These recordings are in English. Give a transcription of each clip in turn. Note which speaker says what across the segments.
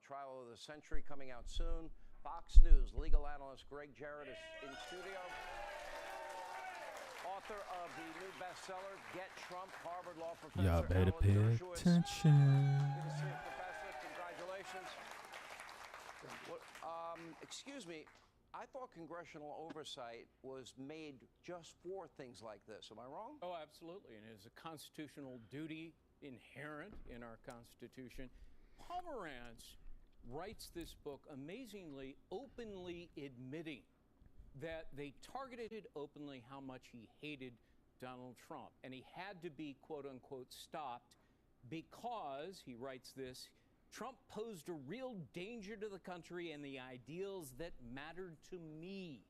Speaker 1: Trial of the Century coming out soon. Fox News legal analyst Greg Jarrett is in studio. Author of the new bestseller, Get Trump, Harvard Law professor.
Speaker 2: Y'all better
Speaker 1: Alan
Speaker 2: pay
Speaker 1: Dershowitz.
Speaker 2: attention.
Speaker 1: Good to see you, Professor. Congratulations. Excuse me, I thought congressional oversight was made just for things like this. Am I wrong?
Speaker 3: Oh, absolutely. And it is a constitutional duty inherent in our Constitution. Pomerantz writes this book amazingly, openly admitting that they targeted openly how much he hated Donald Trump. And he had to be, quote unquote, stopped because, he writes this, Trump posed a real danger to the country and the ideals that mattered to me.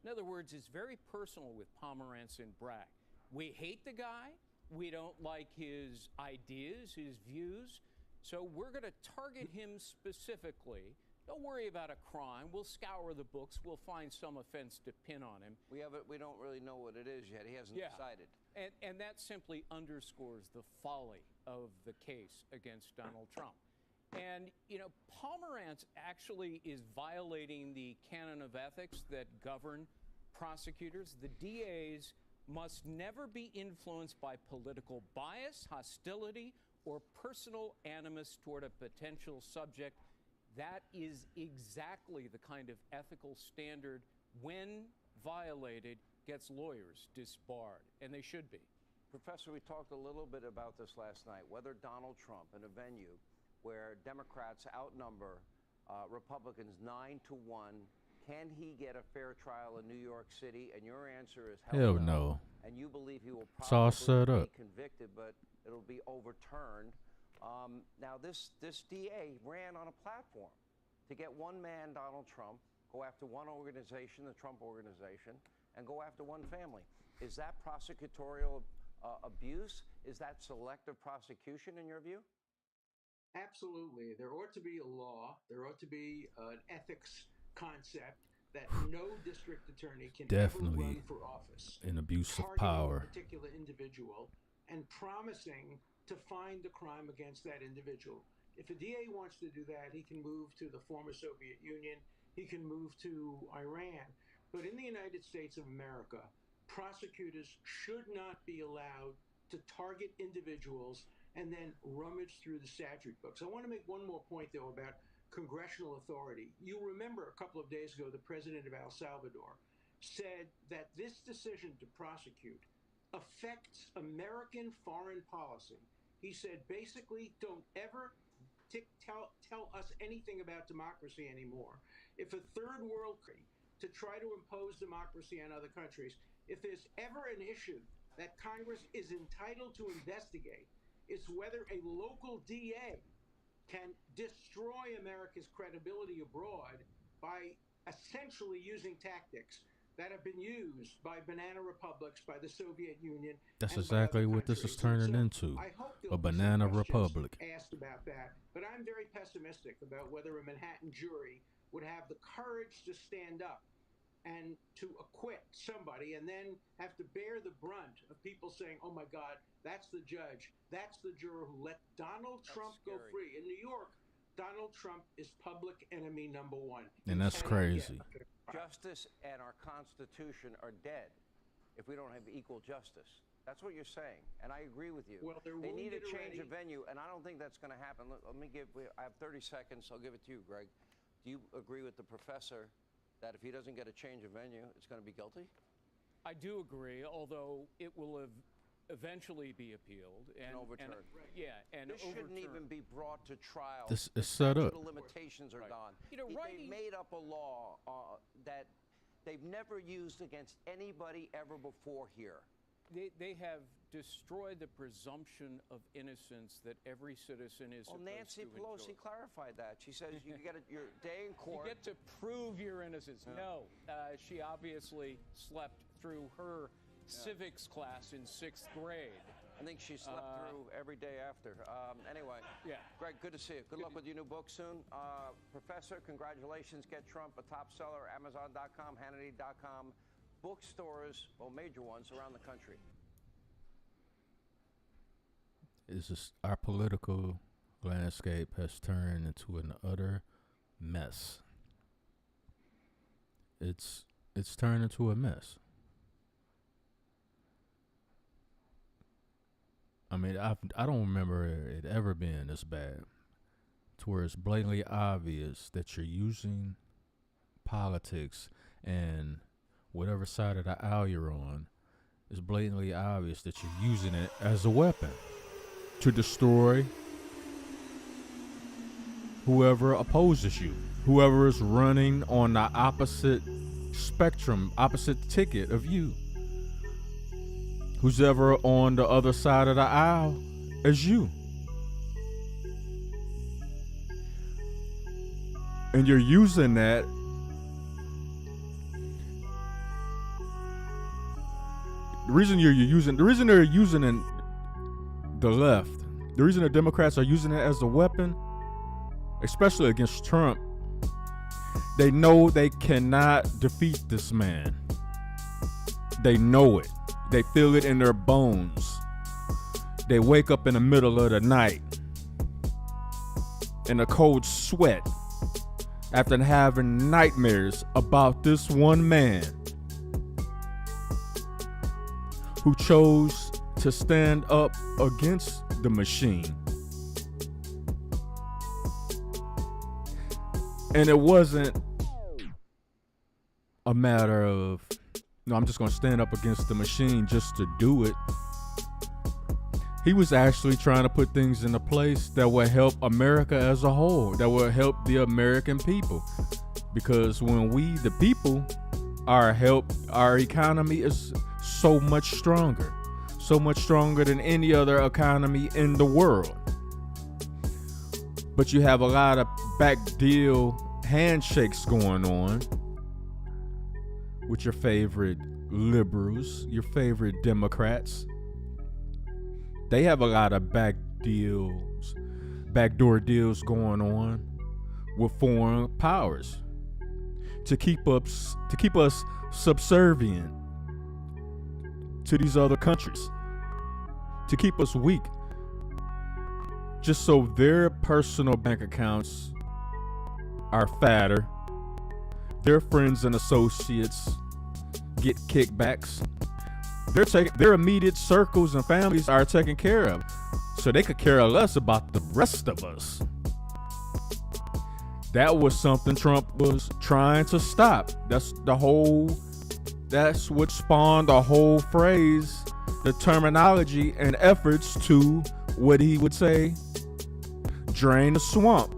Speaker 3: In other words, it's very personal with Pomerantz and Bragg. We hate the guy. We don't like his ideas, his views. So we're going to target him specifically. Don't worry about a crime. We'll scour the books. We'll find some offense to pin on him.
Speaker 1: We don't really know what it is yet. He hasn't decided.
Speaker 3: And that simply underscores the folly of the case against Donald Trump. And, you know, Pomerantz actually is violating the canon of ethics that govern prosecutors. The DAs must never be influenced by political bias, hostility, or personal animus toward a potential subject. That is exactly the kind of ethical standard, when violated, gets lawyers disbarred, and they should be.
Speaker 1: Professor, we talked a little bit about this last night, whether Donald Trump in a venue where Democrats outnumber Republicans 9-1, can he get a fair trial in New York City? And your answer is
Speaker 2: Hell no.
Speaker 1: And you believe he will
Speaker 2: It's all
Speaker 1: probably
Speaker 2: set up.
Speaker 1: be convicted, but it'll be overturned. Now, this DA ran on a platform to get one man, Donald Trump, go after one organization, the Trump Organization, and go after one family. Is that prosecutorial abuse? Is that selective prosecution in your view?
Speaker 4: Absolutely. There ought to be a law. There ought to be an ethics concept that no district attorney can ever run for office.
Speaker 2: An abuse of
Speaker 4: targeting
Speaker 2: power.
Speaker 4: A particular individual and promising to find the crime against that individual. If a DA wants to do that, he can move to the former Soviet Union. He can move to Iran. But in the United States of America, prosecutors should not be allowed to target individuals and then rummage through the statute books. I want to make one more point, though, about congressional authority. You remember a couple of days ago, the president of El Salvador said that this decision to prosecute affects American foreign policy. He said, basically, don't ever tell us anything about democracy anymore. If a third world country to try to impose democracy on other countries, if there's ever an issue that Congress is entitled to investigate, it's whether a local DA can destroy America's credibility abroad by essentially using tactics that have been used by banana republics, by the Soviet Union.
Speaker 2: That's exactly what this is turning into, a banana republic.
Speaker 4: Asked about that, but I'm very pessimistic about whether a Manhattan jury would have the courage to stand up and to acquit somebody and then have to bear the brunt of people saying, oh my God, that's the judge, that's the juror who let Donald Trump go free. In New York, Donald Trump is public enemy number one.
Speaker 2: And that's crazy.
Speaker 1: Justice and our Constitution are dead if we don't have equal justice. That's what you're saying, and I agree with you.
Speaker 4: Well,
Speaker 1: they need a change of venue, and I don't think that's going to happen. Let me I have 30 seconds. I'll give it to you, Greg. Do you agree with the professor that if he doesn't get a change of venue, it's going to be guilty?
Speaker 3: I do agree, although it will eventually be appealed and
Speaker 1: overturned.
Speaker 3: And
Speaker 1: this shouldn't even be brought to trial.
Speaker 2: This is set up.
Speaker 1: The limitations are gone. You know, they made up a law that they've never used against anybody ever before here.
Speaker 3: They have destroyed the presumption of innocence that every citizen is supposed to enjoy.
Speaker 1: Nancy Pelosi clarified that. She says you get your day in court.
Speaker 3: You get to prove your innocence. No, she obviously slept through her civics class in 6th grade.
Speaker 1: I think she slept through every day after. Anyway, Greg, good to see you. Good luck with your new book soon. Professor, congratulations. Get Trump, a top seller, Amazon.com, Hannity.com, bookstores, well, major ones around the country.
Speaker 2: Is this our political landscape has turned into an utter mess. It's turned into a mess. I mean, I don't remember it ever being this bad, to where it's blatantly obvious that you're using politics and whatever side of the aisle you're on. It's blatantly obvious that you're using it as a weapon to destroy whoever opposes you, whoever is running on the opposite spectrum, opposite ticket of you, who's ever on the other side of the aisle as you. And you're using that the reason they're using in the left, the reason the Democrats are using it as a weapon, especially against Trump, they know they cannot defeat this man. They know it. They feel it in their bones. They wake up in the middle of the night in a cold sweat after having nightmares about this one man who chose to stand up against the machine. And it wasn't a matter of, no, I'm just going to stand up against the machine just to do it. He was actually trying to put things into place that would help America as a whole, that would help the American people. Because when we, the people, are helped, our economy is so much stronger than any other economy in the world. But you have a lot of back deal handshakes going on with your favorite liberals, your favorite Democrats. They have a lot of backdoor deals going on with foreign powers to keep us subservient to these other countries, to keep us weak, just so their personal bank accounts are fatter, their friends and associates get kickbacks, their immediate circles and families are taken care of, so they could care less about the rest of us. That was something Trump was trying to stop. That's what spawned the whole phrase, the terminology and efforts to, what he would say, drain the swamp.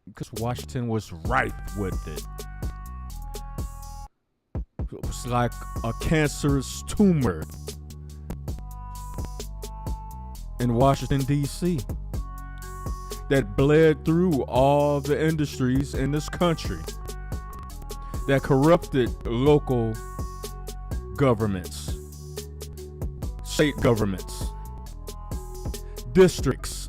Speaker 2: Because Washington was ripe with it. It was like a cancerous tumor in Washington, D.C. that bled through all the industries in this country, that corrupted local governments, state governments, districts,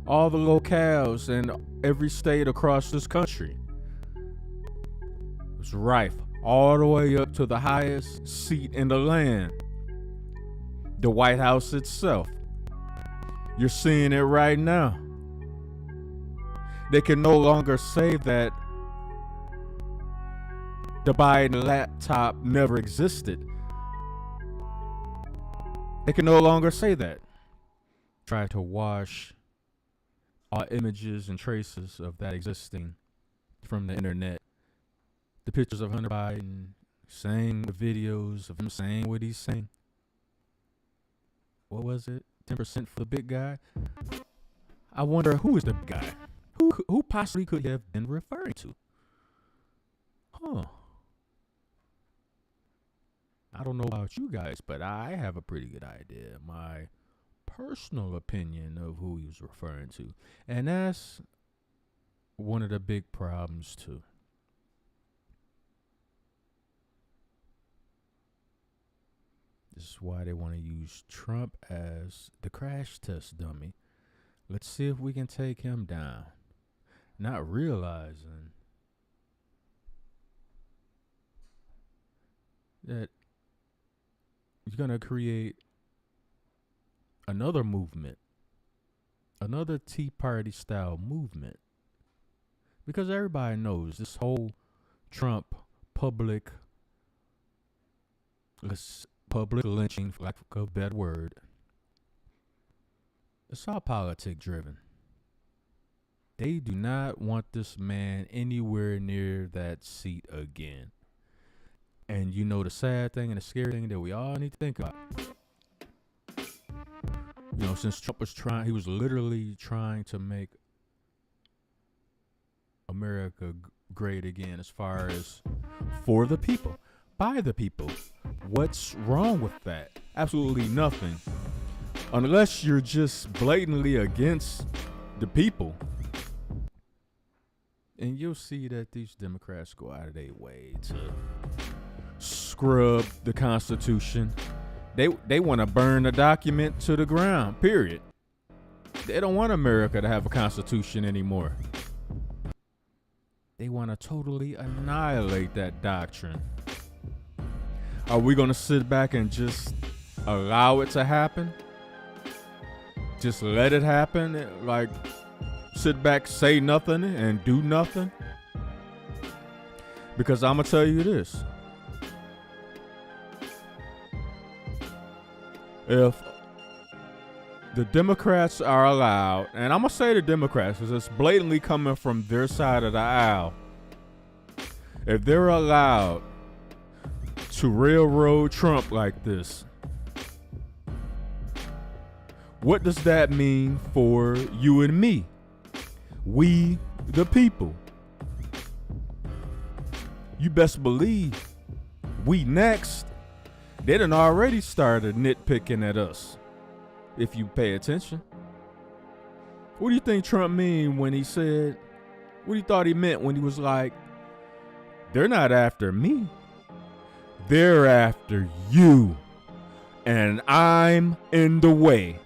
Speaker 2: all the locales in every state across this country. It was rife all the way up to the highest seat in the land, the White House itself. You're seeing it right now. They can no longer say that the Biden laptop never existed. They can no longer say that. Try to wash all images and traces of that existing from the internet. The pictures of Hunter Biden saying, the videos of him saying what he's saying. What was it? 10% for the big guy? I wonder who is the big guy? Who possibly could he have been referring to? I don't know about you guys, but I have a pretty good idea. My personal opinion of who he was referring to. And that's one of the big problems too. This is why they want to use Trump as the crash test dummy. Let's see if we can take him down. Not realizing that you're going to create another movement, another Tea Party style movement. Because everybody knows this whole Trump public lynching, for lack of a better word, it's all politic driven. They do not want this man anywhere near that seat again. And you know the sad thing and the scary thing that we all need to think about. You know, since Trump was he was literally trying to make America great again, as far as for the people, by the people. What's wrong with that? Absolutely nothing. Unless you're just blatantly against the people. And you'll see that these Democrats go out of their way to scrub the Constitution. They want to burn the document to the ground, period. They don't want America to have a constitution anymore. They want to totally annihilate that doctrine. Are we going to sit back and just allow it to happen? Just let it happen? Like, sit back, say nothing, and do nothing? Because I'm going to tell you this. If the Democrats are allowed, and I'm going to say the Democrats because it's blatantly coming from their side of the aisle. If they're allowed to railroad Trump like this, what does that mean for you and me? We, the people. You best believe we next. They done already started nitpicking at us, if you pay attention. What do you think Trump mean when he said, what do you thought he meant when he was like, they're not after me, they're after you, and I'm in the way?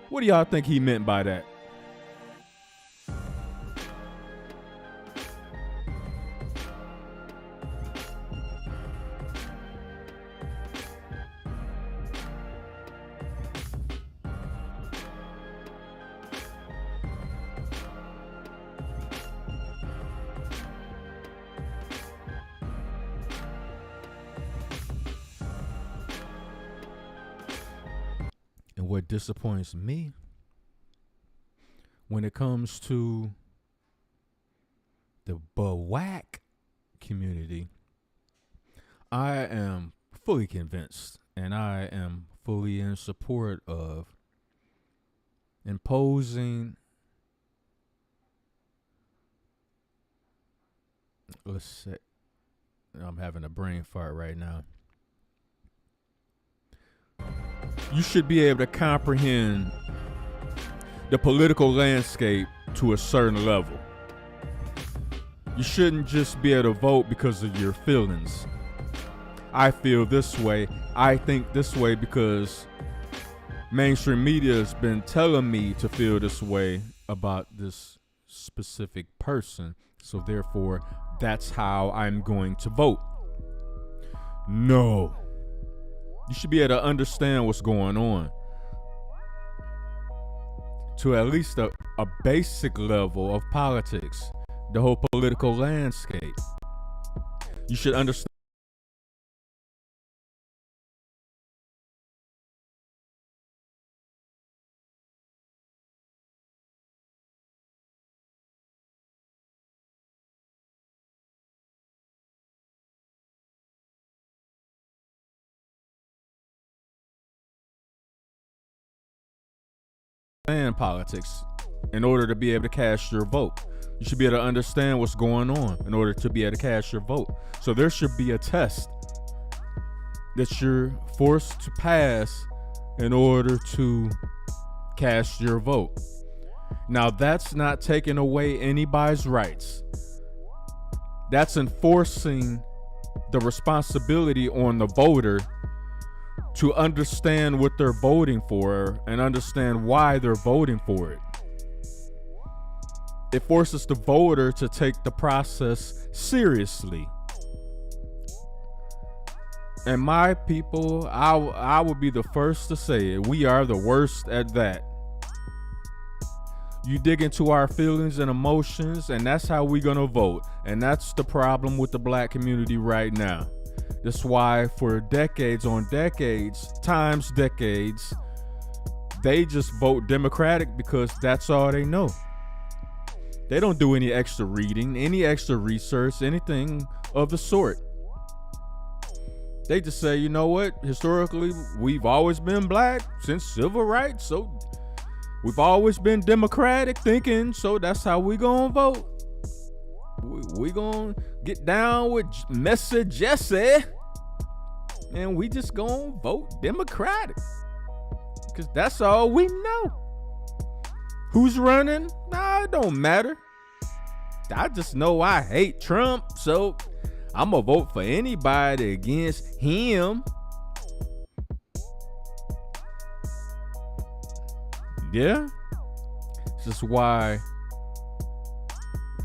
Speaker 2: What do y'all think he meant by that? And what disappoints me when it comes to the BWAC community, I am fully convinced and I am fully in support of imposing, let's say, I'm having a brain fart right now. You should be able to comprehend the political landscape to a certain level. You shouldn't just be able to vote because of your feelings. I feel this way. I think this way because mainstream media has been telling me to feel this way about this specific person. So therefore, that's how I'm going to vote. No. You should be able to understand what's going on to at least a basic level of politics, the whole political landscape. You should understand politics in order to be able to cast your vote. You should be able to understand what's going on in order to be able to cast your vote. So there should be a test that you're forced to pass in order to cast your vote. Now, that's not taking away anybody's rights. That's enforcing the responsibility on the voter to understand what they're voting for and understand why they're voting for it. It forces the voter to take the process seriously. And my people, I would be the first to say it. We are the worst at that. You dig into our feelings and emotions, and that's how we gonna vote. And that's the problem with the black community right now. That's why for decades on decades, times decades, they just vote Democratic because that's all they know. They don't do any extra reading, any extra research, anything of the sort. They just say, you know what? Historically, we've always been black since civil rights, so we've always been Democratic thinking, so that's how we gonna vote. We gonna get down with Messy Jesse, and we just gonna vote Democratic, because that's all we know. Who's running? Nah, it don't matter. I just know I hate Trump, so I'm gonna vote for anybody against him. Yeah, this is why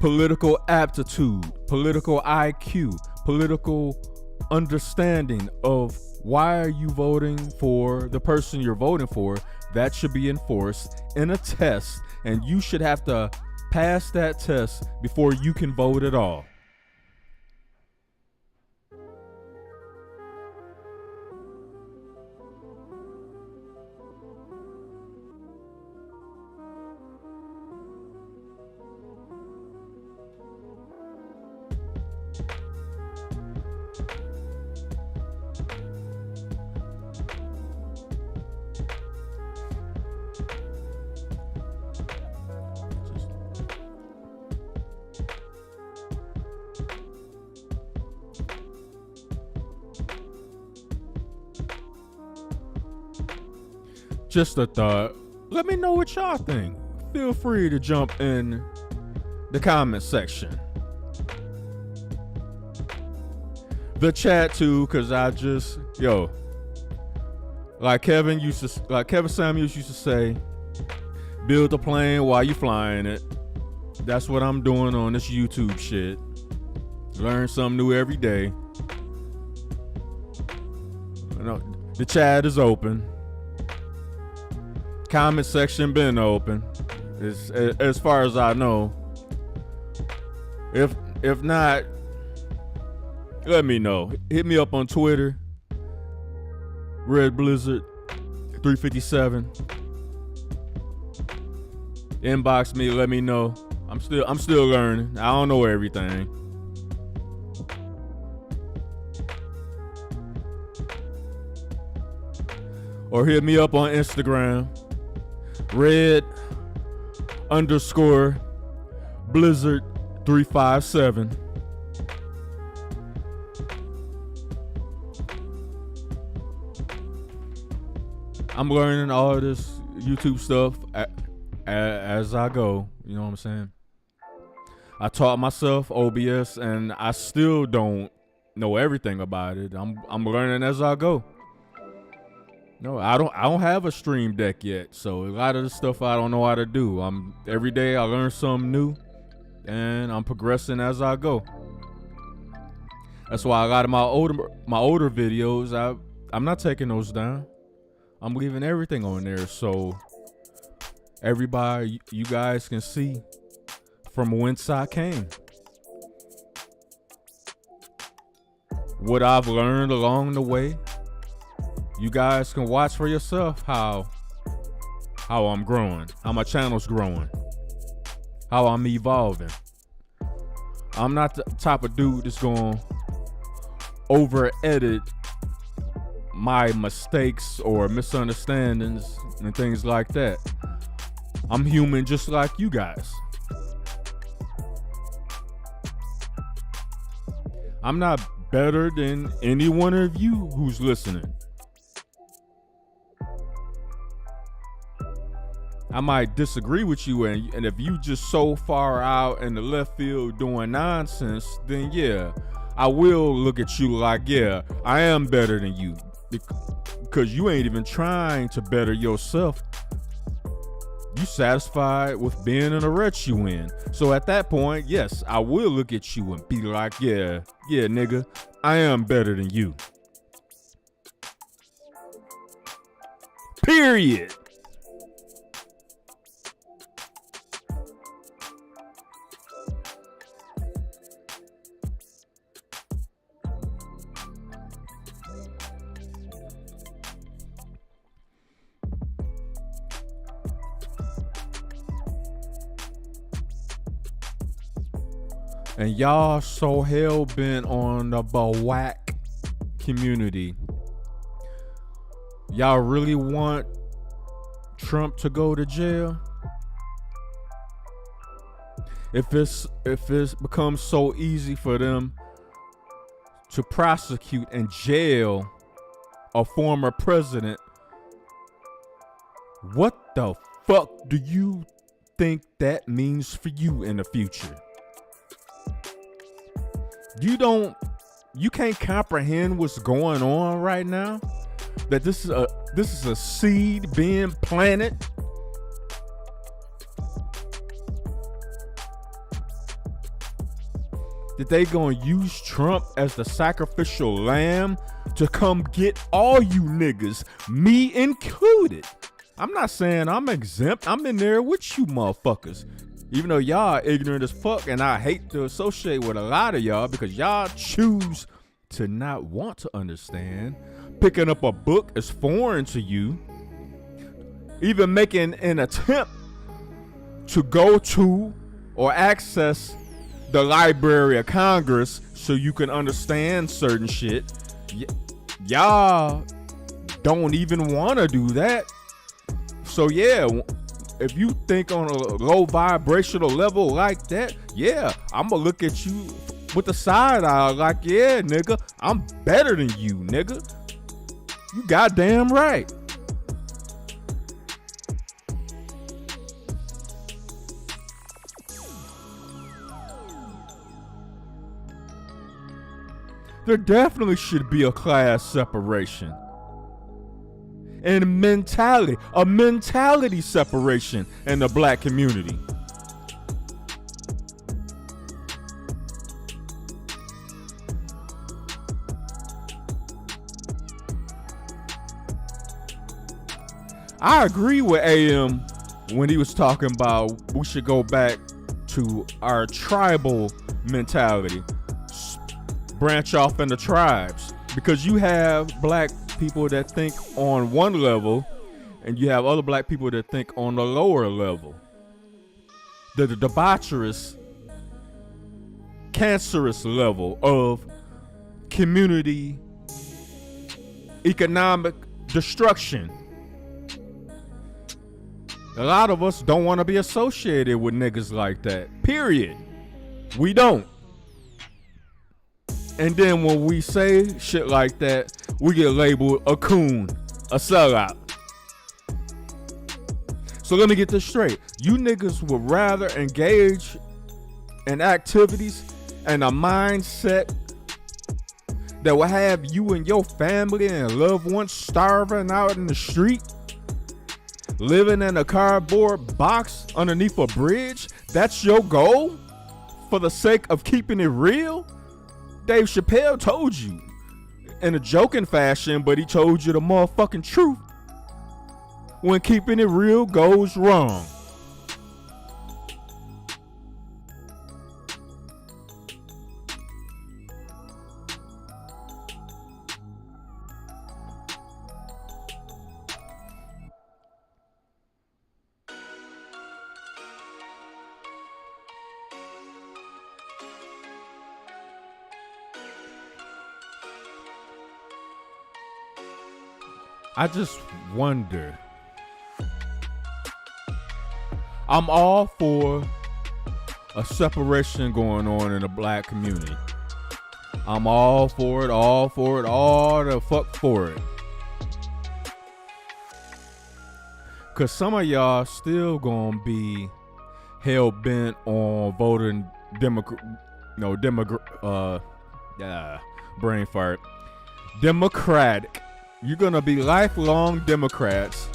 Speaker 2: political aptitude, political IQ, political understanding of why are you voting for the person you're voting for, that should be enforced in a test, and you should have to pass that test before you can vote at all. Just a thought. Let me know what y'all think. Feel free to jump in the comment section. The chat too, cause I just, like Kevin Samuels used to say, build a plane while you flying it. That's what I'm doing on this YouTube shit. Learn something new every day. The chat is open. Comment section been open, as far as I know. If not, let me know. Hit me up on Twitter, Red Blizzard 357. Inbox me, let me know. I'm still learning. I don't know everything. Or hit me up on Instagram. Red_Blizzard 357. I'm learning all this YouTube stuff as I go. You know what I'm saying? I taught myself OBS, and I still don't know everything about it. I'm learning as I go. No, I don't have a Stream Deck yet, so a lot of the stuff I don't know how to do. Every day I learn something new, and I'm progressing as I go. That's why a lot of my older videos, I'm not taking those down. I'm leaving everything on there, so everybody, you guys can see from whence I came, what I've learned along the way. You guys can watch for yourself how I'm growing, how my channel's growing, how I'm evolving. I'm not the type of dude that's going to over edit my mistakes or misunderstandings and things like that. I'm human just like you guys. I'm not better than any one of you who's listening. I might disagree with you, and if you just so far out in the left field doing nonsense, then yeah, I will look at you like, yeah, I am better than you, because you ain't even trying to better yourself. You satisfied with being in a rut you in. So at that point, yes, I will look at you and be like, yeah, nigga, I am better than you. Period. And y'all so hell bent on the black community. Y'all really want Trump to go to jail? If it's becomes so easy for them to prosecute and jail a former president, what the fuck do you think that means for you in the future? You can't comprehend what's going on right now? That this is a seed being planted? That they gonna use Trump as the sacrificial lamb to come get all you niggas, me included. I'm not saying I'm exempt. I'm in there with you motherfuckers. Even though y'all ignorant as fuck, and I hate to associate with a lot of y'all because y'all choose to not want to understand. Picking up a book is foreign to you. Even making an attempt to go to or access the Library of Congress so you can understand certain shit. Y'all don't even want to do that. So yeah, if you think on a low vibrational level like that, yeah, I'm gonna look at you with the side eye like, yeah, nigga, I'm better than you, nigga. You goddamn right. There definitely should be a class separation. And a mentality separation in the black community. I agree with AM when he was talking about we should go back to our tribal mentality, branch off into tribes, because you have black people that think on one level and you have other black people that think on the lower level. The debaucherous, cancerous level of community economic destruction. A lot of us don't want to be associated with niggas like that. Period. We don't. And then when we say shit like that, we get labeled a coon, a sellout. So let me get this straight. You niggas would rather engage in activities and a mindset that will have you and your family and loved ones starving out in the street, living in a cardboard box underneath a bridge? That's your goal for the sake of keeping it real? Dave Chappelle told you in a joking fashion, but he told you the motherfucking truth when keeping it real goes wrong. I just wonder. I'm all for a separation going on in the black community. I'm all for it, all the fuck for it. Cause some of y'all still gonna be hell bent on voting brain fart. Democratic. You're gonna be lifelong Democrats,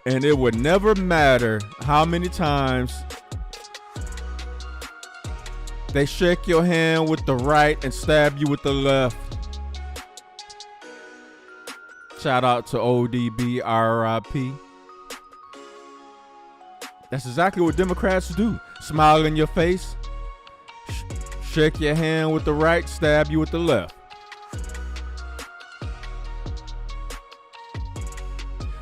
Speaker 2: and it would never matter how many times they shake your hand with the right and stab you with the left. Shout out to ODB, RIP. That's exactly what Democrats do. Smile in your face, shake your hand with the right, stab you with the left.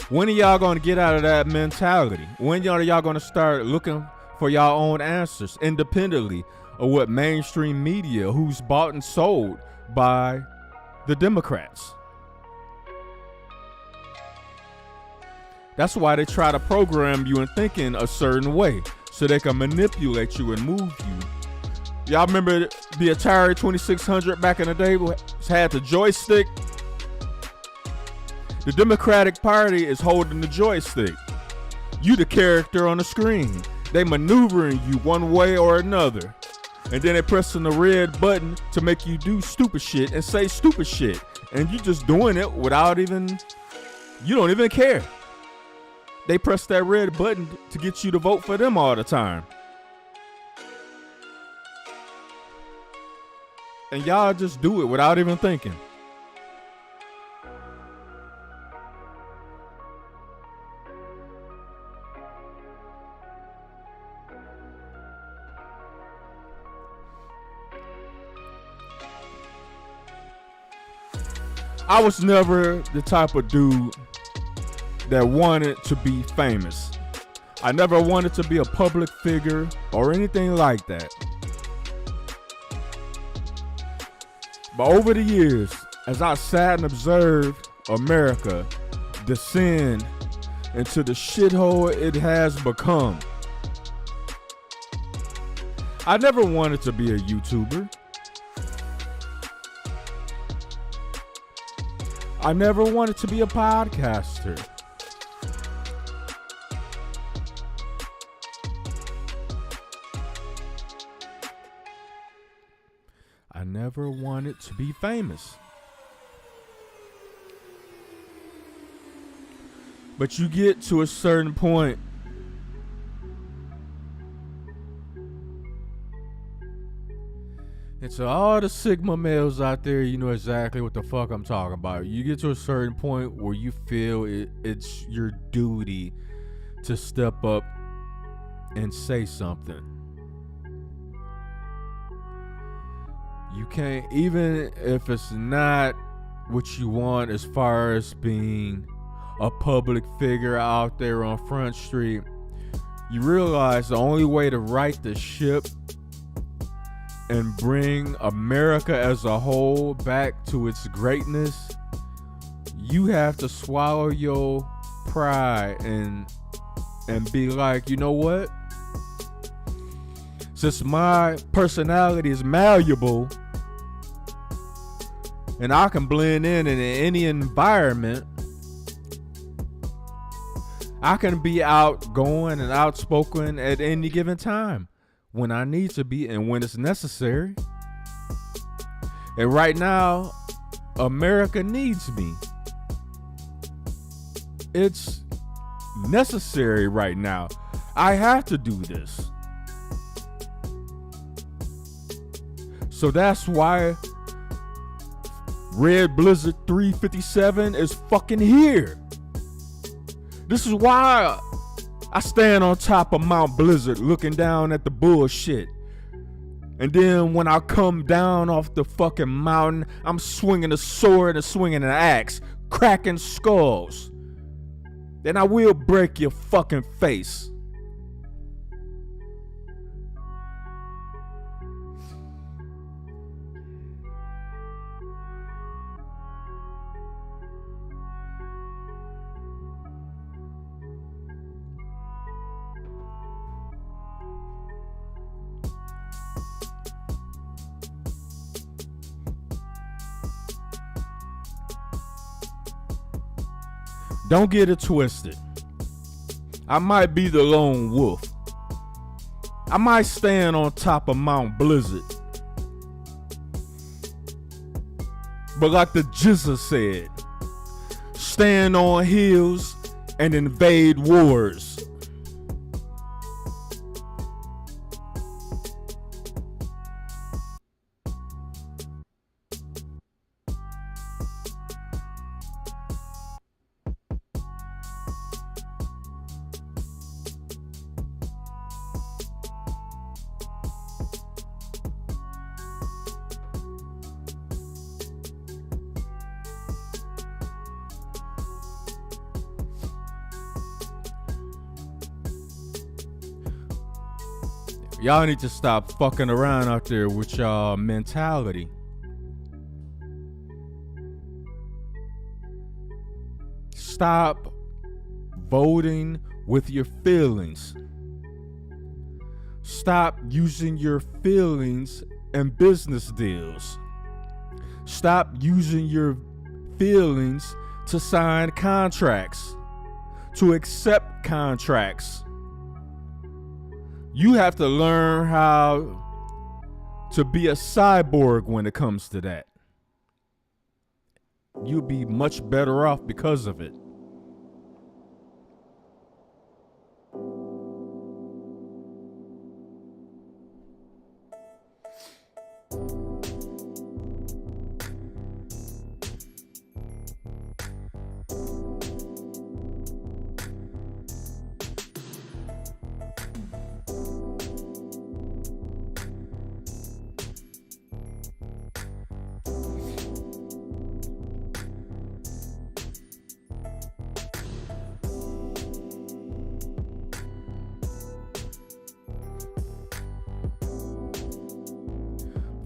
Speaker 2: When are y'all going to get out of that mentality? When are y'all going to start looking for y'all own answers independently of what mainstream media, who's bought and sold by the Democrats? That's why they try to program you in thinking a certain way so they can manipulate you and move you. Y'all remember the Atari 2600 back in the day had the joystick? The Democratic Party is holding the joystick. You the character on the screen. They maneuvering you one way or another. And then they pressing the red button to make you do stupid shit and say stupid shit. And you just doing it without even, you don't even care. They press that red button to get you to vote for them all the time. And y'all just do it without even thinking. I was never the type of dude that wanted to be famous. I never wanted to be a public figure or anything like that. But over the years, as I sat and observed America descend into the shithole it has become, I never wanted to be a YouTuber. I never wanted to be a podcaster. I never wanted to be famous. But you get to a certain point and to all the Sigma males out there, you know exactly what the fuck I'm talking about. You get to a certain point where you feel it's your duty to step up and say something. You can't, even if it's not what you want as far as being a public figure out there on Front Street, you realize the only way to right the ship and bring America as a whole back to its greatness, you have to swallow your pride and be like, you know what? Since my personality is malleable and I can blend in any environment, I can be outgoing and outspoken at any given time when I need to be and when it's necessary. And right now, America needs me. It's necessary right now. I have to do this. So that's why Red Blizzard 357 is fucking here. This is why I stand on top of Mount Blizzard looking down at the bullshit. And then when I come down off the fucking mountain, I'm swinging a sword and swinging an axe, cracking skulls. Then I will break your fucking face. Don't get it twisted. I might be the lone wolf. I might stand on top of Mount Blizzard. But like the Jizza said, stand on hills and invade wars. Y'all need to stop fucking around out there with y'all mentality. Stop voting with your feelings. Stop using your feelings in business deals. Stop using your feelings to sign contracts, to accept contracts. You have to learn how to be a cyborg when it comes to that. You'll be much better off because of it.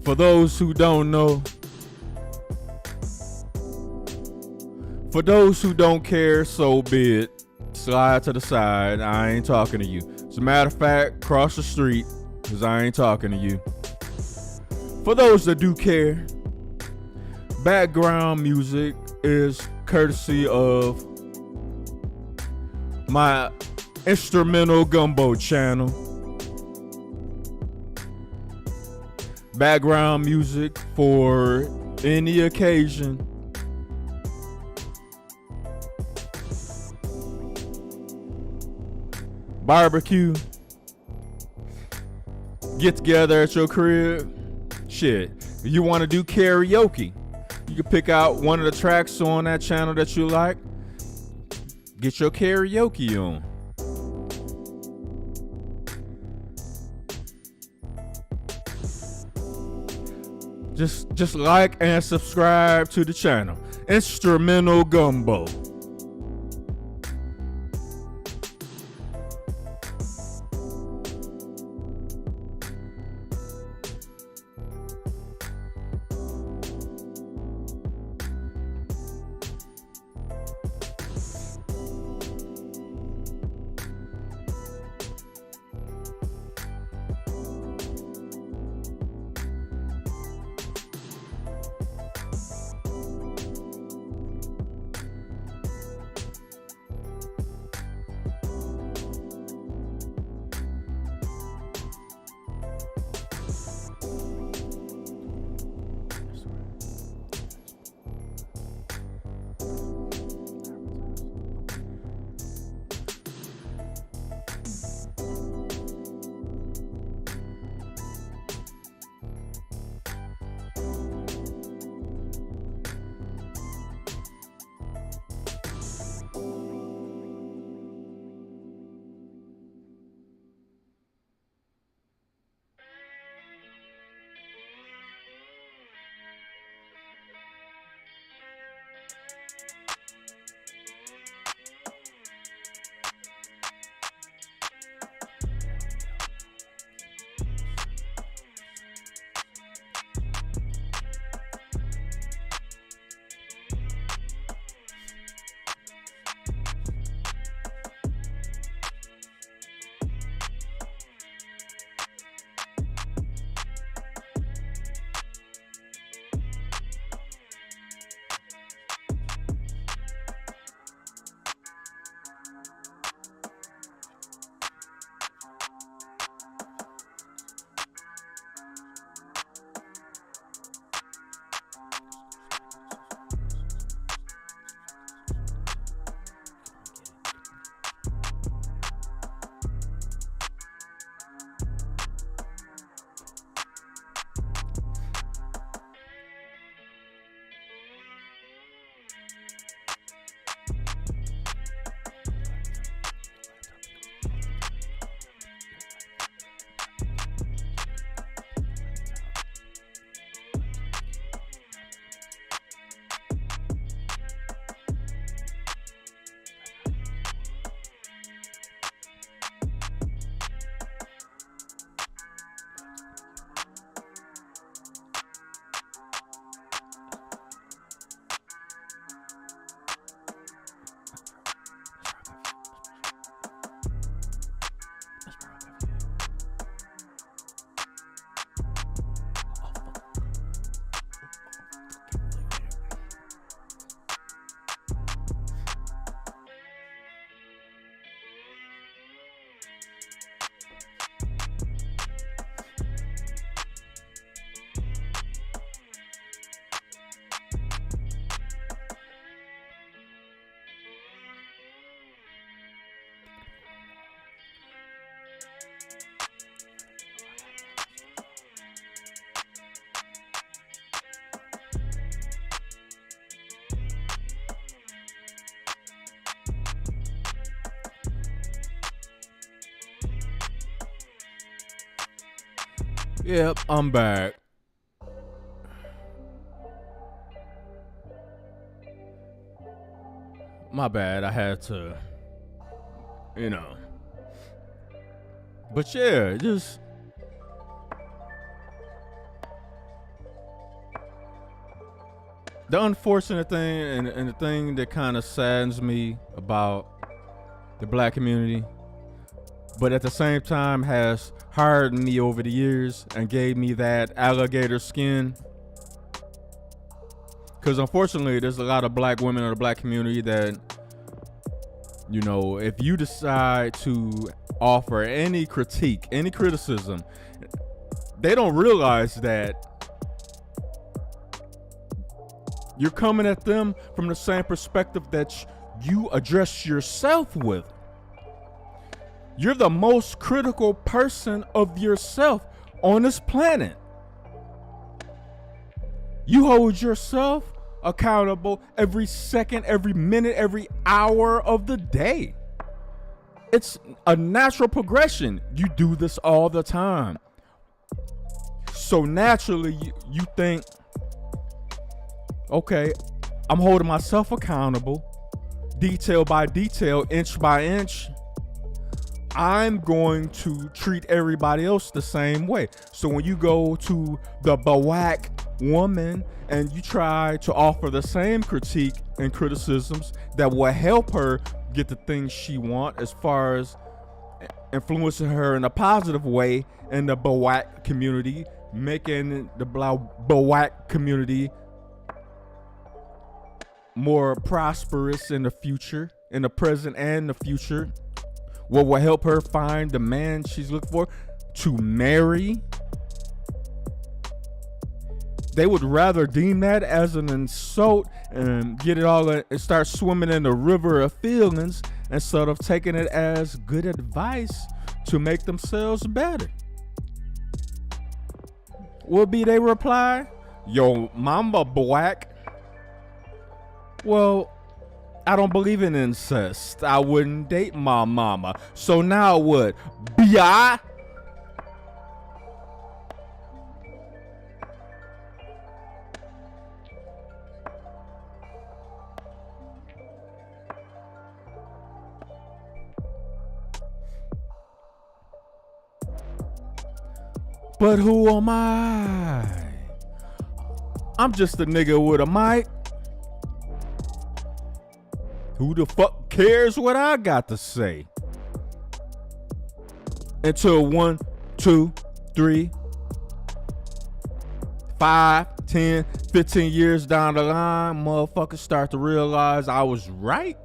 Speaker 2: For those who don't know, for those who don't care, so be it. Slide to the side. I ain't talking to you. As a matter of fact, cross the street, because I ain't talking to you. For those that do care, background music is courtesy of my Instrumental Gumbo channel. Background music for any occasion. Barbecue. Get together at your crib. Shit. If you want to do karaoke, you can pick out one of the tracks on that channel that you like. Get your karaoke on. Just like and subscribe to the channel. Instrumental Gumbo. Yep, I'm back. My bad. I had to, But yeah, just the unfortunate thing and the thing that kind of saddens me about the black community, but at the same time has hardened me over the years and gave me that alligator skin. Because unfortunately, there's a lot of black women in the black community that, if you decide to offer any critique, any criticism, they don't realize that you're coming at them from the same perspective that you address yourself with. You're the most critical person of yourself on this planet. You hold yourself accountable every second, every minute, every hour of the day. It's a natural progression. You do this all the time. So naturally, you think, okay, I'm holding myself accountable, detail by detail, inch by inch. I'm going to treat everybody else the same way. So when you go to the BWAC woman and you try to offer the same critique and criticisms that will help her get the things she wants, as far as influencing her in a positive way in the BWAC community, making the BWAC community more prosperous in the future, in the present and the future, what will help her find the man she's looking for to marry. They would rather deem that as an insult and get it all and start swimming in the river of feelings instead of taking it as good advice to make themselves better. Will be they reply, yo, mama black. Well, I don't believe in incest. I wouldn't date my mama. So now what? B.I.? But who am I? I'm just a nigga with a mic. Who the fuck cares what I got to say? Until 1, 2, 3, 5, 10, 15 years down the line, motherfuckers start to realize I was right.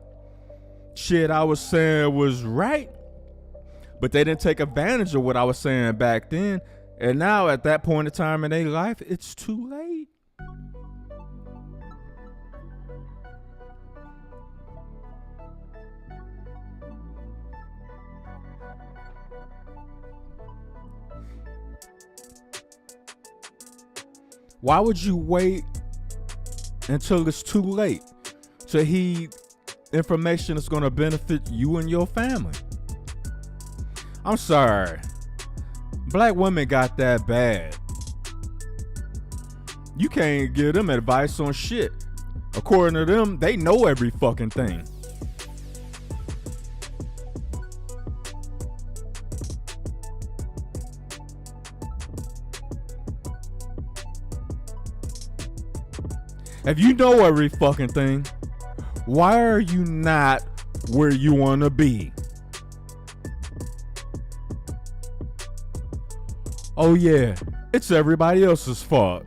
Speaker 2: Shit I was saying was right. But they didn't take advantage of what I was saying back then. And now at that point in time in their life, it's too late. Why would you wait until it's too late to heed information that's going to benefit you and your family? I'm sorry. Black women got that bad. You can't give them advice on shit. According to them, they know every fucking thing. If you know every fucking thing, why are you not where you want to be? Oh yeah, it's everybody else's fault.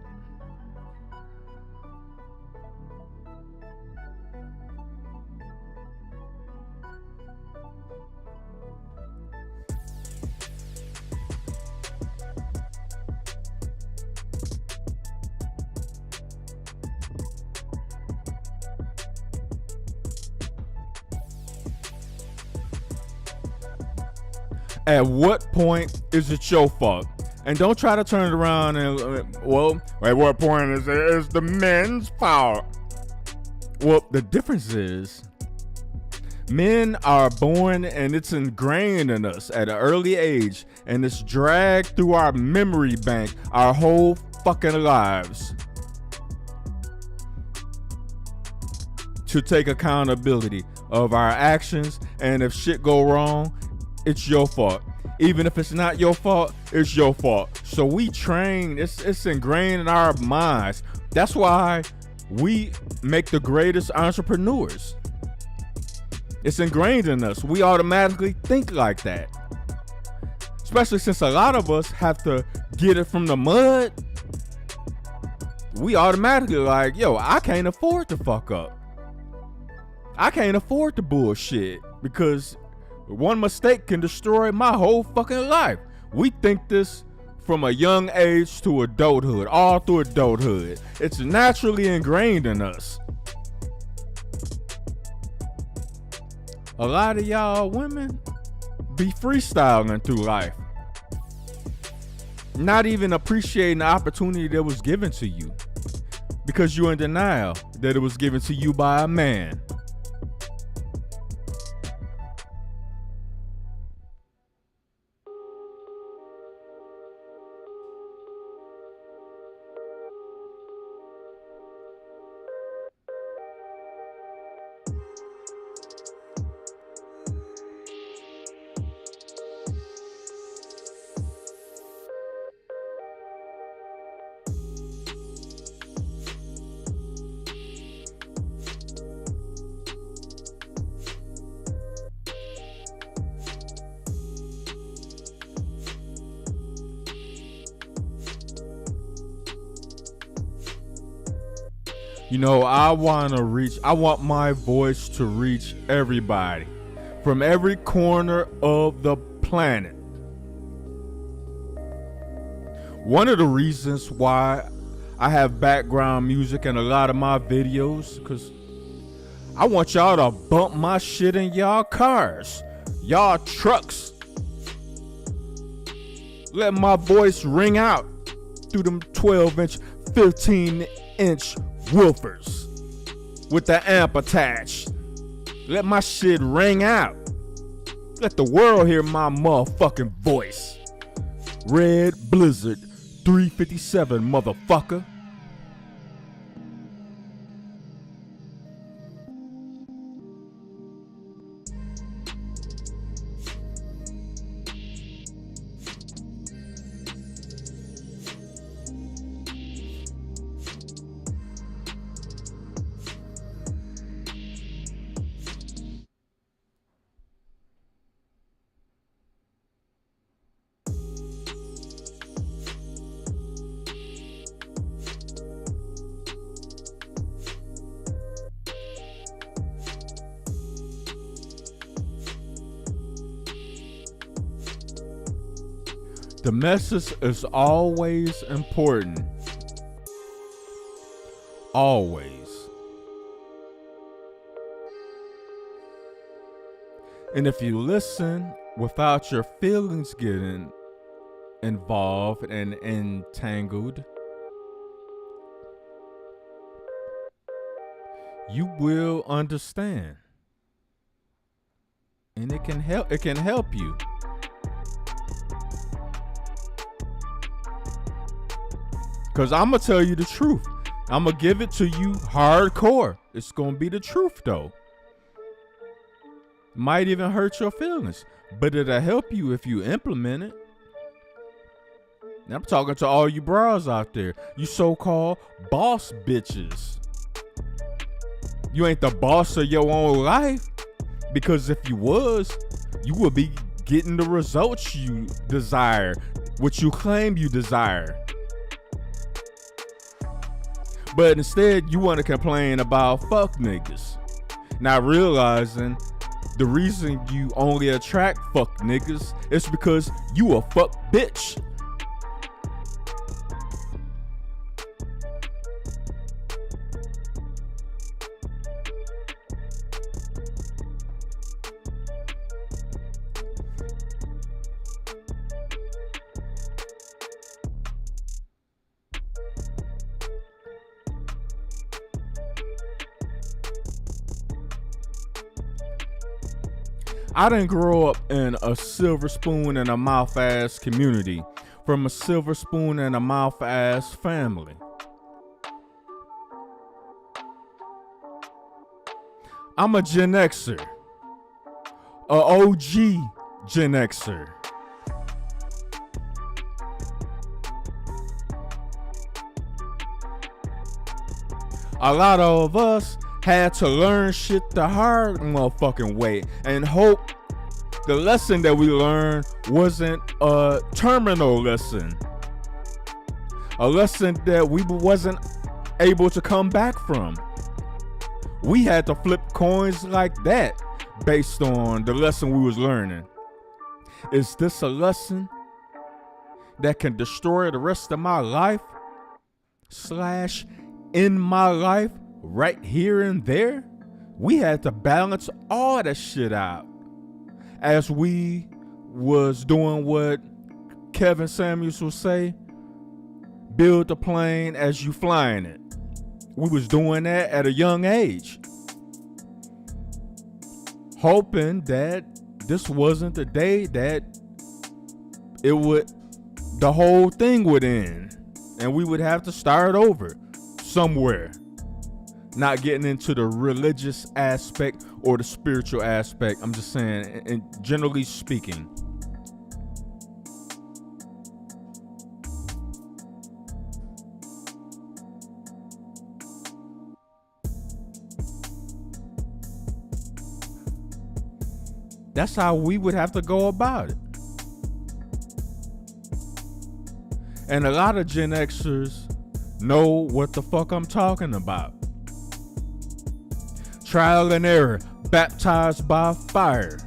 Speaker 2: At what point is it your fault? And don't try to turn it around and, well, at what point is it the men's fault? Well, the difference is men are born and it's ingrained in us at an early age. and it's dragged through our memory bank our whole fucking lives. To take accountability of our actions, and if shit go wrong, it's your fault. Even if it's not your fault, it's your fault. So we train, it's ingrained in our minds. That's why we make the greatest entrepreneurs. It's ingrained in us. We automatically think like that. Especially since a lot of us have to get it from the mud. We automatically like, yo, I can't afford to fuck up. I can't afford to bullshit, because one mistake can destroy my whole fucking life. We think this from a young age to adulthood, all through adulthood. It's naturally ingrained in us. A lot of y'all women be freestyling through life, not even appreciating the opportunity that was given to you, because you're in denial that it was given to you by a man. You know, I want my voice to reach everybody from every corner of the planet. One of the reasons why I have background music in a lot of my videos, because I want y'all to bump my shit in y'all cars, y'all trucks. Let my voice ring out through them 12-inch, 15-inch woofers with the amp attached. Let my shit ring out. Let the world hear my motherfucking voice. Red Blizzard 357, motherfucker. The message is always important. Always. And if you listen without your feelings getting involved and entangled, you will understand. And it can help you. Because I'm going to tell you the truth. I'm going to give it to you hardcore. It's going to be the truth, though. Might even hurt your feelings, but it'll help you if you implement it. Now, I'm talking to all you bras out there, you so-called boss bitches. You ain't the boss of your own life, because if you was, you would be getting the results you desire, what you claim you desire. But instead, you want to complain about fuck niggas, not realizing the reason you only attract fuck niggas is because you a fuck bitch. I didn't grow up in a silver spoon and a mouth ass community from a silver spoon and a mouth ass family. I'm a Gen Xer, a OG Gen Xer. A lot of us had to learn shit the hard motherfucking way and hope the lesson that we learned wasn't a terminal lesson. A lesson that we wasn't able to come back from. We had to flip coins like that based on the lesson we was learning. Is this a lesson that can destroy the rest of my life? / in my life right here and there? We had to balance all that shit out as we was doing what Kevin Samuels would say, build the plane as you flying it. We was doing that at a young age, hoping that this wasn't the day that the whole thing would end and we would have to start over somewhere. Not getting into the religious aspect or the spiritual aspect. I'm just saying, and generally speaking. That's how we would have to go about it. And a lot of Gen Xers know what the fuck I'm talking about. Trial and error, baptized by fire.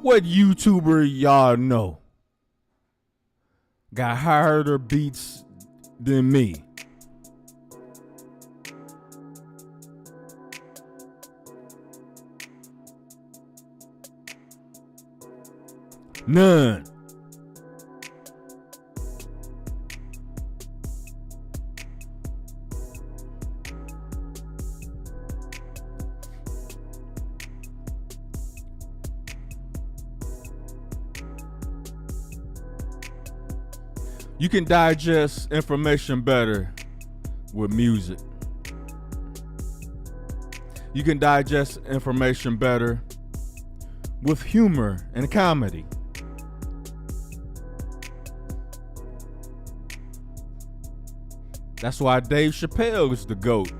Speaker 2: What YouTuber y'all know got harder beats than me? None. You can digest information better with music. You can digest information better with humor and comedy. That's why Dave Chappelle is the GOAT.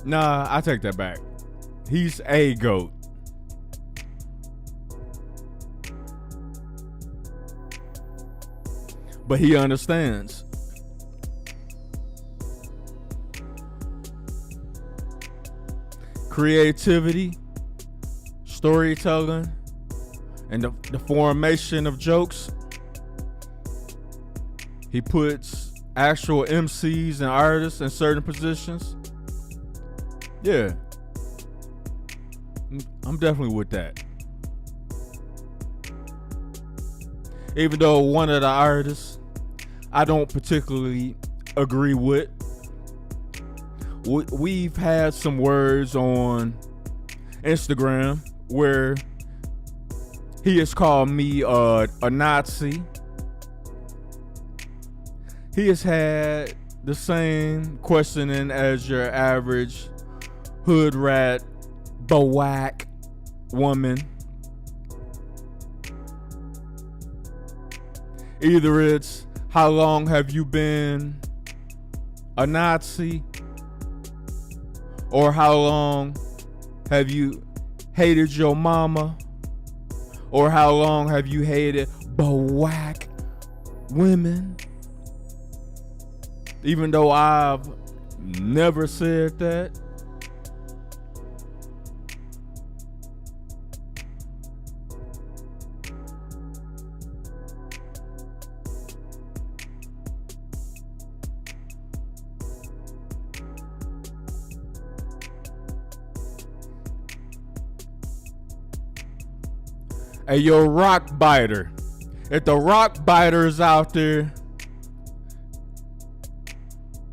Speaker 2: Nah, I take that back. He's a GOAT. But he understands. Creativity, storytelling, and the formation of jokes. He puts actual MCs and artists in certain positions. Yeah. I'm definitely with that. Even though one of the artists I don't particularly agree with. We've had some words on Instagram where he has called me a Nazi. He has had the same questioning as your average hood rat, BOAC woman. Either it's, how long have you been a Nazi? Or how long have you hated your mama? Or how long have you hated BOAC women? Even though I've never said that. Hey, yo, rock biter. If the rock biter is out there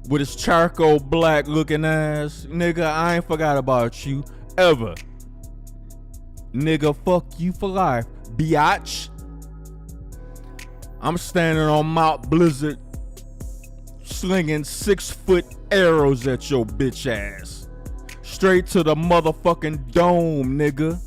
Speaker 2: with his charcoal black looking ass, nigga, I ain't forgot about you ever. Nigga, fuck you for life, biatch. I'm standing on Mount Blizzard slinging 6-foot arrows at your bitch ass. Straight to the motherfucking dome, nigga.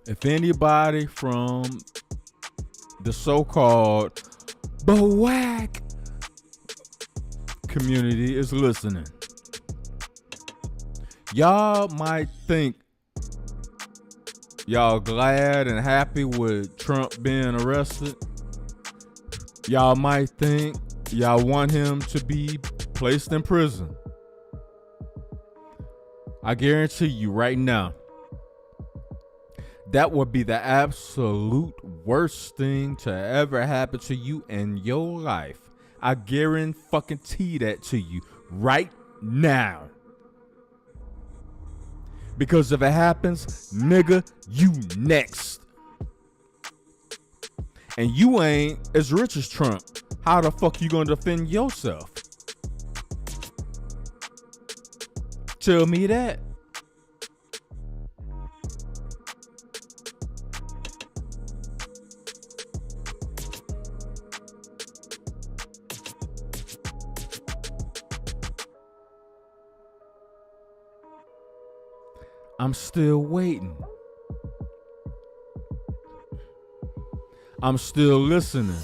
Speaker 2: If anybody from the so-called BOAC community is listening, y'all might think y'all glad and happy with Trump being arrested. Y'all might think y'all want him to be placed in prison. I guarantee you right now, that would be the absolute worst thing to ever happen to you in your life. I guarantee that to you right now. Because if it happens, nigga, you next. And you ain't as rich as Trump. How the fuck you gonna defend yourself? Tell me that. I'm still waiting. I'm still listening.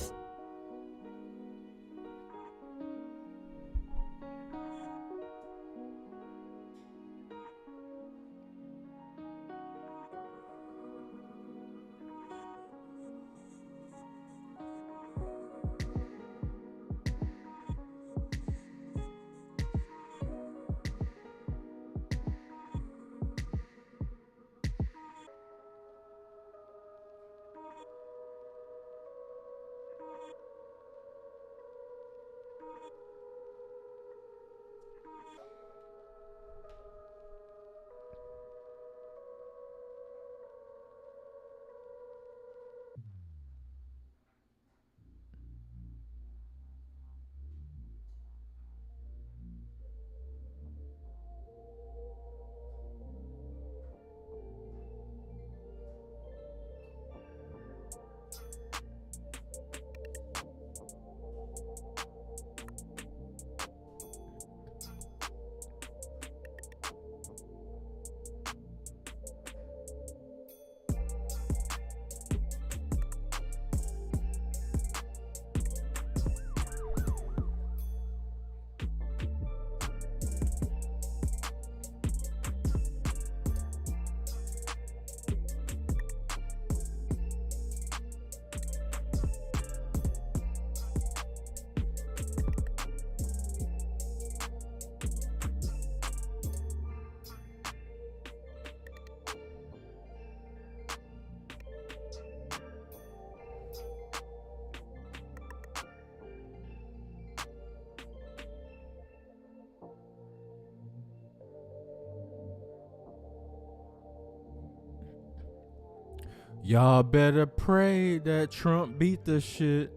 Speaker 2: Y'all better pray that Trump beat this shit.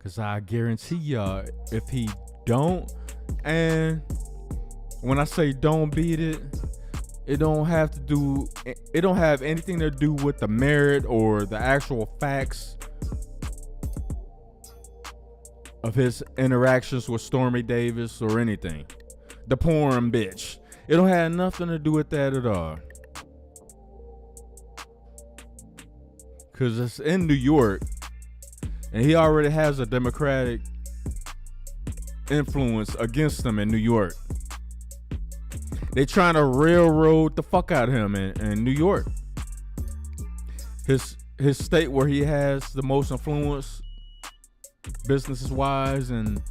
Speaker 2: Cause I guarantee y'all, if he don't, and when I say don't beat it, it don't have anything to do with the merit or the actual facts of his interactions with Stormy Davis or anything. The porn bitch. It don't have nothing to do with that at all. Cause it's in New York. And he already has a Democratic influence against him in New York. They trying to railroad the fuck out of him in New York. His state where he has the most influence businesses wise, and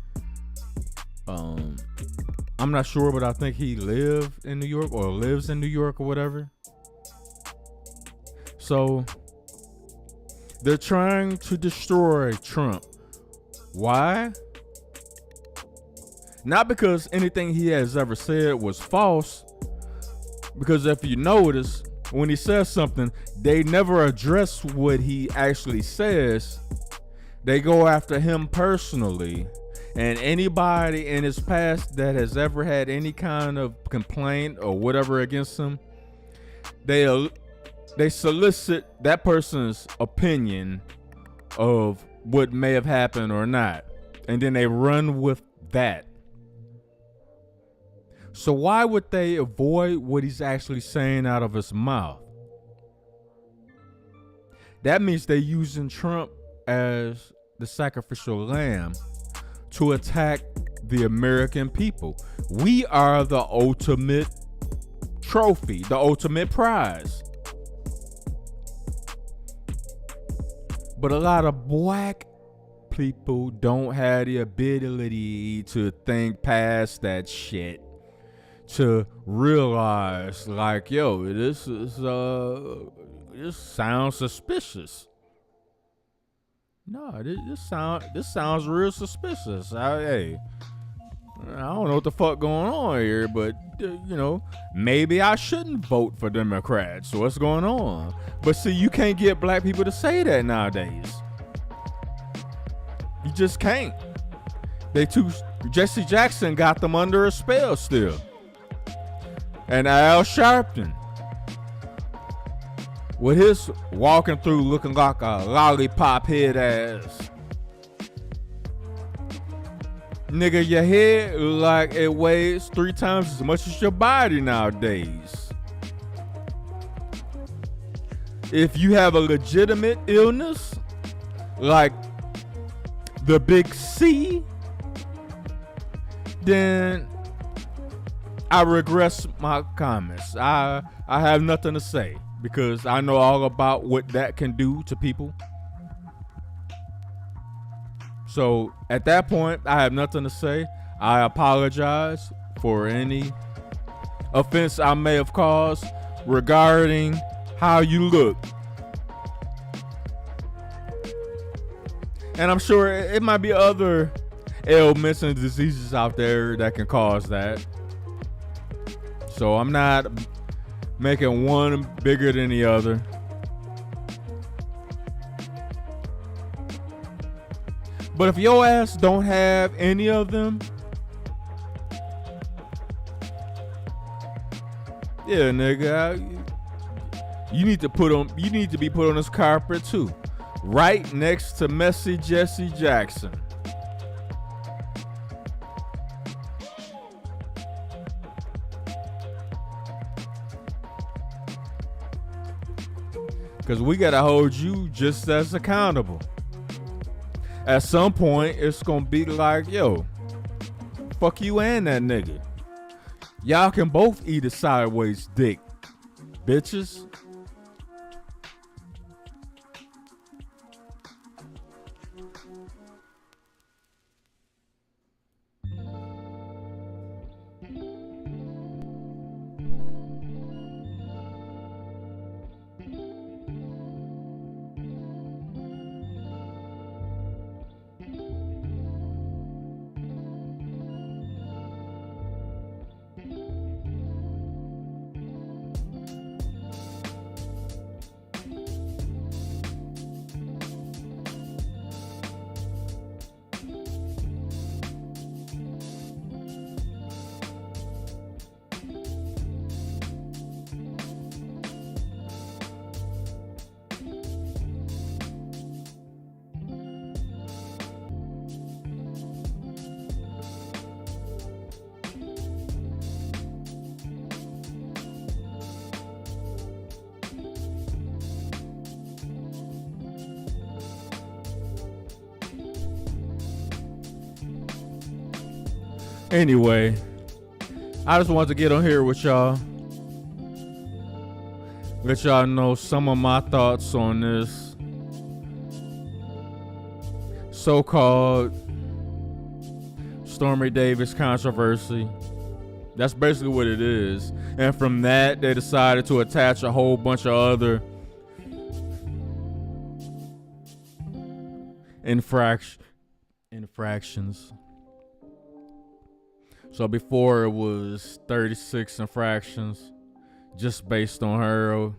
Speaker 2: I'm not sure, but I think he lived in New York or lives in New York or whatever. So they're trying to destroy Trump. Why? Not because anything he has ever said was false. Because if you notice, when he says something, they never address what he actually says. They go after him personally. And anybody in his past that has ever had any kind of complaint or whatever against him, they solicit that person's opinion of what may have happened or not. And then they run with that. So why would they avoid what he's actually saying out of his mouth? That means they're using Trump as the sacrificial lamb to attack the American people. We are the ultimate trophy, the ultimate prize. But a lot of black people don't have the ability to think past that shit. To realize, like, yo, this sounds suspicious. No, this sounds real suspicious. I don't know what the fuck going on here, but maybe I shouldn't vote for Democrats. So what's going on? But see, you can't get black people to say that nowadays. You just can't. Jesse Jackson got them under a spell still. And Al Sharpton, with his walking through looking like a lollipop head ass. Nigga, your head like it weighs 3 times as much as your body nowadays. If you have a legitimate illness, like the big C, then I regress my comments. I have nothing to say because I know all about what that can do to people. So at that point, I have nothing to say. I apologize for any offense I may have caused regarding how you look. And I'm sure it might be other ailments and diseases out there that can cause that. So I'm not making one bigger than the other. But if your ass don't have any of them, yeah, nigga, you need to be put on this carpet too, right next to Messy Jesse Jackson. Because we got to hold you just as accountable. At some point, it's going to be like, yo, fuck you and that nigga. Y'all can both eat a sideways dick, bitches. Anyway, I just wanted to get on here with y'all. Let y'all know some of my thoughts on this so-called Stormy Davis controversy. That's basically what it is. And from that, they decided to attach a whole bunch of other infractions. So before it was 36 infractions just based on her.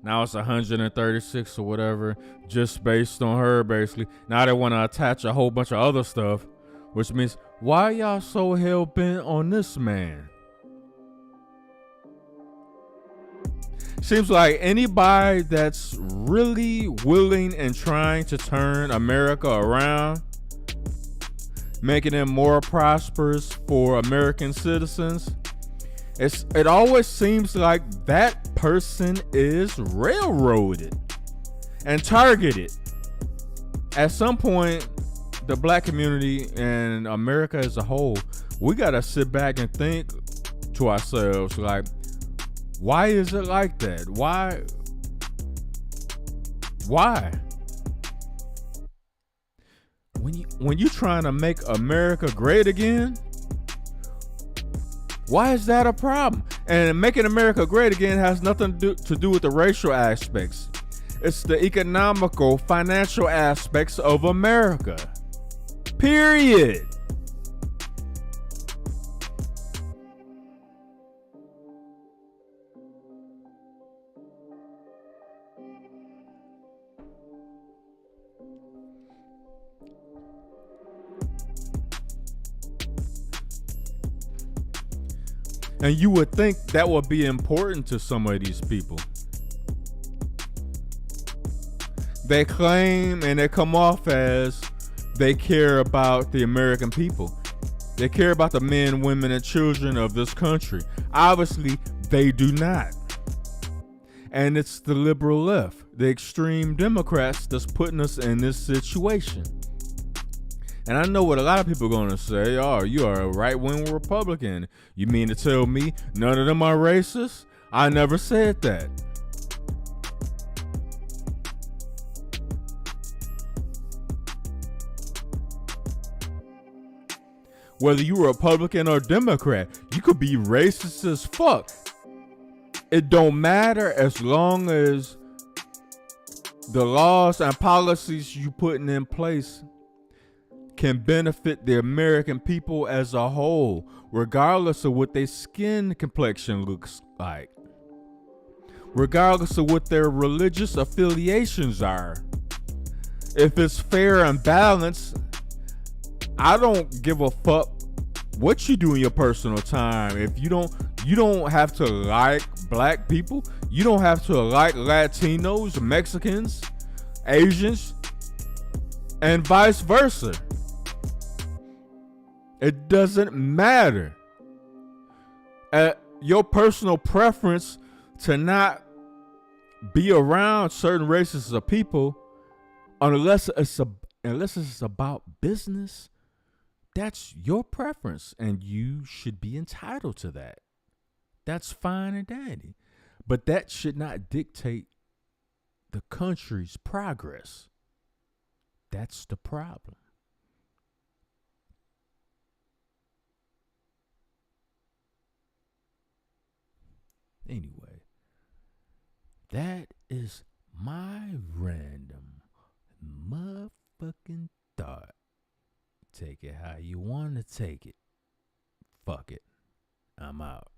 Speaker 2: Now it's 136 or whatever just based on her, basically. Now they want to attach a whole bunch of other stuff, which means, why y'all so hell-bent on this man? Seems like anybody that's really willing and trying to turn America around, making it more prosperous for American citizens, it always seems like that person is railroaded and targeted. At some point, the black community and America as a whole, we gotta sit back and think to ourselves, like, why is it like that? Why? When you trying to make America great again, why is that a problem? And making America great again has nothing to do with the racial aspects. It's the economical, financial aspects of America. Period. And you would think that would be important to some of these people. They claim and they come off as they care about the American people. They care about the men, women, and children of this country. Obviously, they do not. And it's the liberal left, the extreme Democrats, that's putting us in this situation. And I know what a lot of people are going to say. Oh, you are a right-wing Republican. You mean to tell me none of them are racist? I never said that. Whether you're a Republican or Democrat, you could be racist as fuck. It don't matter as long as the laws and policies you putting in place can benefit the American people as a whole, regardless of what their skin complexion looks like, regardless of what their religious affiliations are. If it's fair and balanced, I don't give a fuck what you do in your personal time. If you don't have to like black people, you don't have to like Latinos, Mexicans, Asians, and vice versa. It doesn't matter. Your personal preference to not be around certain races of people, unless it's about business, that's your preference, and you should be entitled to that. That's fine and dandy. But that should not dictate the country's progress. That's the problem. Anyway, that is my random motherfucking thought. Take it how you want to take it. Fuck it. I'm out.